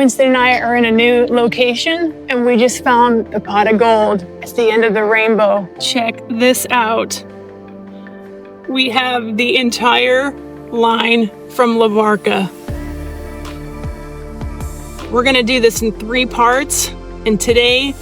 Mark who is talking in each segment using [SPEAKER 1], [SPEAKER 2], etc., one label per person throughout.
[SPEAKER 1] Winston and I are in a new location, and we just found the pot of gold. It's the end of the rainbow. Check this out. We have the entire line from Barca. We're gonna do this in 3 parts, and today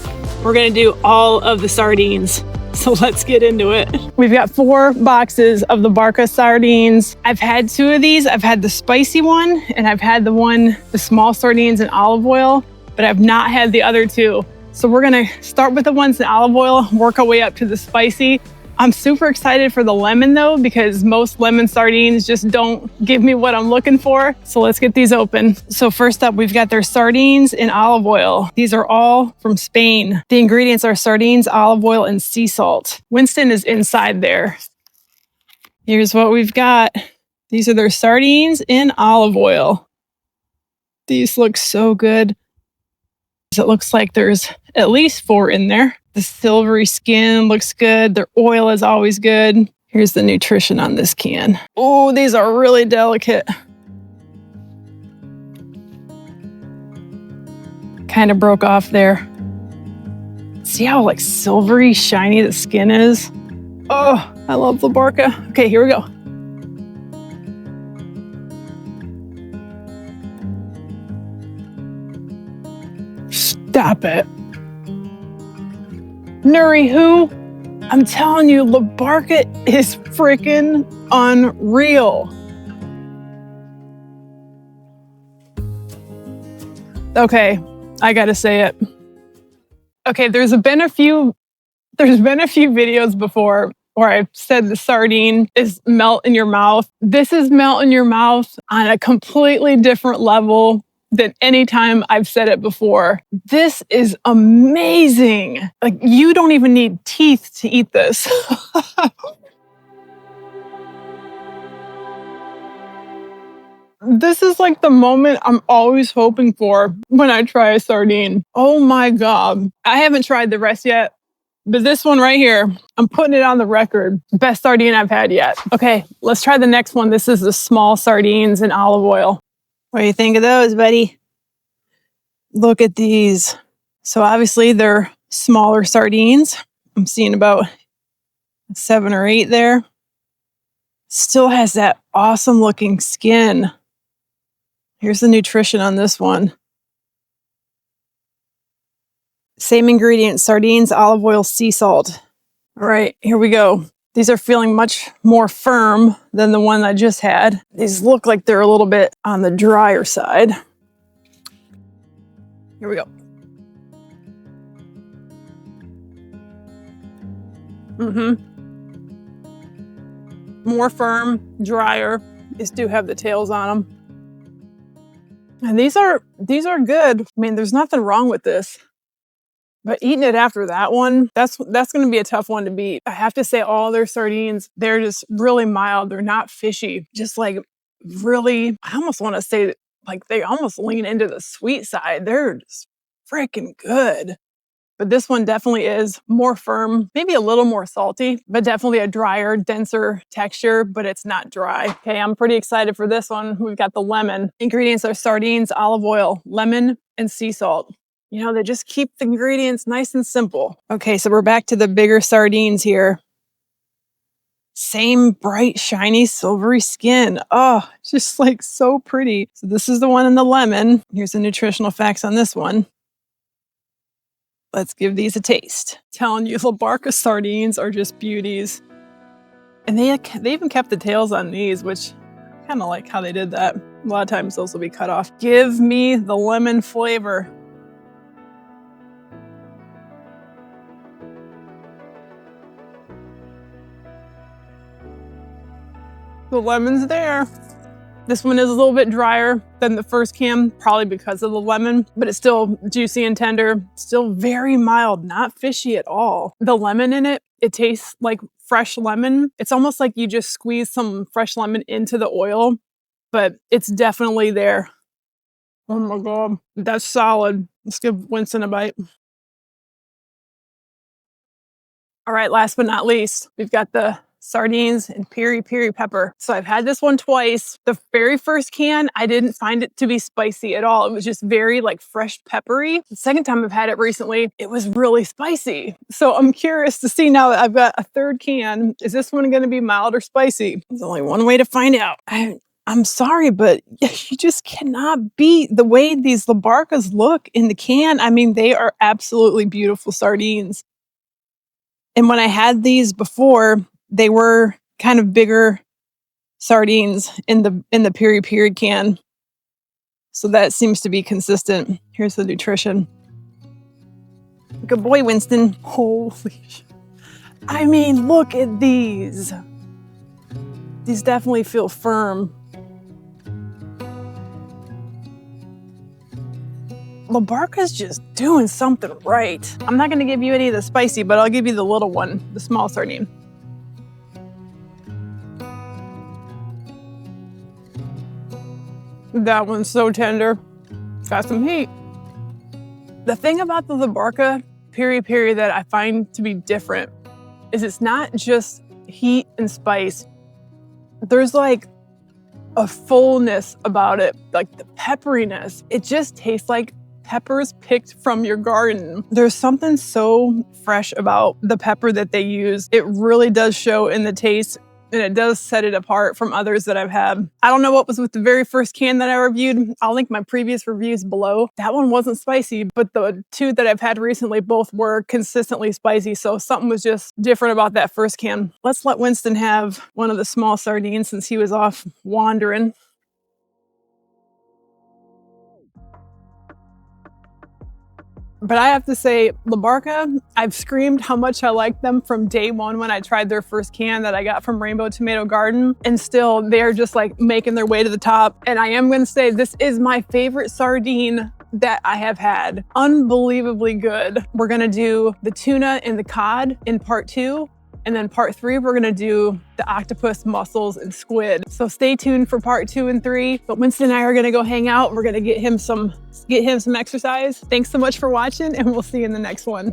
[SPEAKER 1] we're gonna do all of the sardines. So let's get into it. We've got 4 boxes of the Barca sardines. I've had 2 of these. I've had the spicy one, and I've had the small sardines in olive oil, but I've not had the other 2. So we're gonna start with the ones in olive oil, work our way up to the spicy. I'm super excited for the lemon though, because most lemon sardines just don't give me what I'm looking for. So let's get these open. So first up, we've got their sardines in olive oil. These are all from Spain. The ingredients are sardines, olive oil, and sea salt. Winston is inside there. Here's what we've got. These are their sardines in olive oil. These look so good. It looks like there's at least 4 in there. The silvery skin looks good. Their oil is always good. Here's the nutrition on this can. Oh, these are really delicate. Kind of broke off there. See how like silvery, shiny the skin is? Oh, I love the Barca. Okay, here we go. Stop it. Nuri who? I'm telling you, La Barca is freaking unreal. Okay, I gotta say it. Okay, there's been a few videos before where I've said the sardine is melt in your mouth. This is melt in your mouth on a completely different level than any time I've said it before. This is amazing. Like, you don't even need teeth to eat this. This is like the moment I'm always hoping for when I try a sardine. Oh my God. I haven't tried the rest yet, but this one right here, I'm putting it on the record. Best sardine I've had yet. Okay, let's try the next one. This is the small sardines in olive oil. What do you think of those, buddy? Look at these. So obviously they're smaller sardines. I'm seeing about 7 or 8 there. Still has that awesome looking skin. Here's the nutrition on this one. Same ingredients, sardines, olive oil, sea salt. All right, here we go. These are feeling much more firm than the one I just had. These look like they're a little bit on the drier side. Here we go. More firm, drier. These do have the tails on them. And these are good. I mean, there's nothing wrong with this. But eating it after that one, that's going to be a tough one to beat. I have to say all their sardines, they're just really mild. They're not fishy. Just like really, I almost want to say like they almost lean into the sweet side. They're just freaking good. But this one definitely is more firm, maybe a little more salty, but definitely a drier, denser texture, but it's not dry. Okay, I'm pretty excited for this one. We've got the lemon. Ingredients are sardines, olive oil, lemon, and sea salt. You know, they just keep the ingredients nice and simple. Okay, so we're back to the bigger sardines here. Same bright, shiny, silvery skin. Oh, just like so pretty. So this is the one in the lemon. Here's the nutritional facts on this one. Let's give these a taste. I'm telling you, La Barca sardines are just beauties. And they even kept the tails on these, which I kind of like how they did that. A lot of times those will be cut off. Give me the lemon flavor. The lemon's there. This one is a little bit drier than the first can, probably because of the lemon, but it's still juicy and tender, still very mild, not fishy at all. The lemon in it, it tastes like fresh lemon. It's almost like you just squeeze some fresh lemon into the oil, but it's definitely there. Oh my God, that's solid. Let's give Winston a bite. All right, last but not least, we've got the sardines and peri peri pepper. So I've had this one twice. The very first can, I didn't find it to be spicy at all. It was just very like fresh peppery. The second time I've had it recently, it was really spicy. So I'm curious to see now that I've got a third can, is this one going to be mild or spicy? There's only one way to find out. I'm sorry, but you just cannot beat the way these La Barcas look in the can. I mean, they are absolutely beautiful sardines. And when I had these before, they were kind of bigger sardines in the peri peri can. So that seems to be consistent. Here's the nutrition. Good boy, Winston. Holy shit. I mean, look at these. These definitely feel firm. La Barca's just doing something right. I'm not gonna give you any of the spicy, but I'll give you the little one, the small sardine. That one's so tender. Got some heat. The thing about the La Barca peri peri that I find to be different is it's not just heat and spice. There's like a fullness about it, like the pepperiness. It just tastes like peppers picked from your garden. There's something so fresh about the pepper that they use. It really does show in the taste, and it does set it apart from others that I've had. I don't know what was with the very first can that I reviewed. I'll link my previous reviews below. That one wasn't spicy, but the two that I've had recently both were consistently spicy, so something was just different about that first can. Let's let Winston have one of the small sardines since he was off wandering. But I have to say, La Barca, I've screamed how much I like them from day one when I tried their first can that I got from Rainbow Tomato Garden. And still, they're just like making their way to the top. And I am gonna say this is my favorite sardine that I have had. Unbelievably good. We're gonna do the tuna and the cod in part 2. And then part 3, we're gonna do the octopus, mussels, and squid. So stay tuned for part 2 and 3. But Winston and I are gonna go hang out. We're gonna get him some exercise. Thanks so much for watching, and we'll see you in the next one.